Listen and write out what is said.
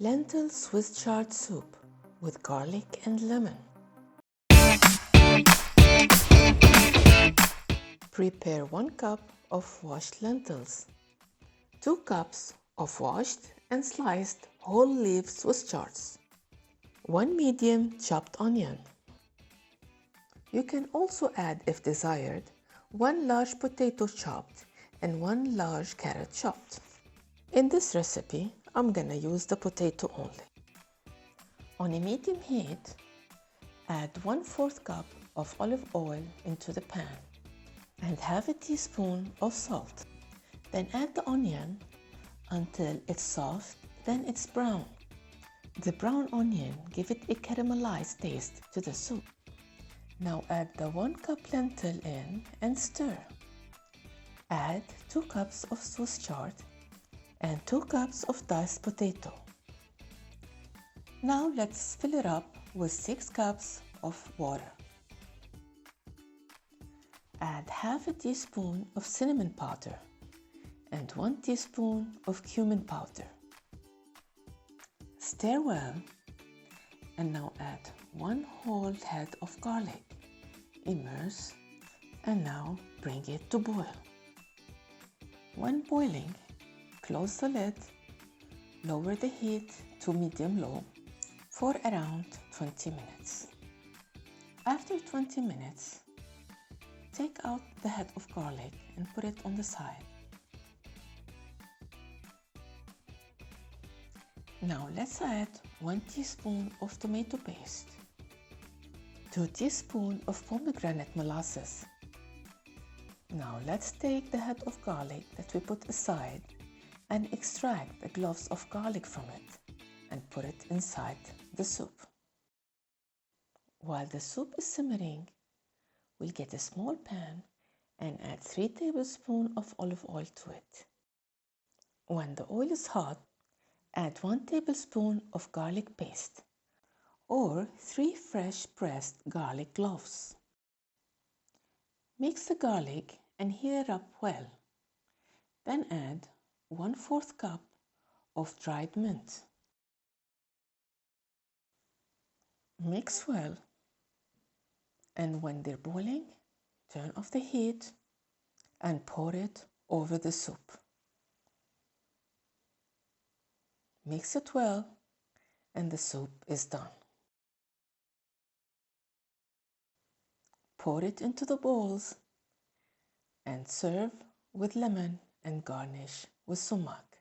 Lentil Swiss chard soup with garlic and lemon. Prepare 1 cup of washed lentils, 2 cups of washed and sliced whole leaf Swiss chards, 1 medium chopped onion. You can also add, if desired, 1 large potato chopped and 1 large carrot chopped. In this recipe, I'm gonna use the potato only. On a medium heat, add 1/4 cup of olive oil into the pan and half a teaspoon of salt. Then add the onion until it's soft, then it's brown. The brown onion gives it a caramelized taste to the soup. Now add the 1 cup lentil in and stir. Add 2 cups of Swiss chard and 2 cups of diced potato. Now let's fill it up with 6 cups of water. Add half a teaspoon of cinnamon powder and 1 teaspoon of cumin powder. Stir well and now add 1 whole head of garlic. Immerse and now bring it to boil. When boiling, close the lid, lower the heat to medium-low for around 20 minutes. After 20 minutes, take out the head of garlic and put it on the side. Now let's add 1 teaspoon of tomato paste, 2 teaspoons of pomegranate molasses. Now let's take the head of garlic that we put aside and extract the cloves of garlic from it and put it inside the soup. While the soup is simmering, we'll get a small pan and add 3 tablespoons of olive oil to it. When the oil is hot, add 1 tablespoon of garlic paste or 3 fresh pressed garlic cloves. Mix the garlic and heat it up well. Then add 1/4 cup of dried mint. Mix well, and when they're boiling, turn off the heat and pour it over the soup. Mix it well and the soup is done. Pour it into the bowls and serve with lemon and garnish with sumac.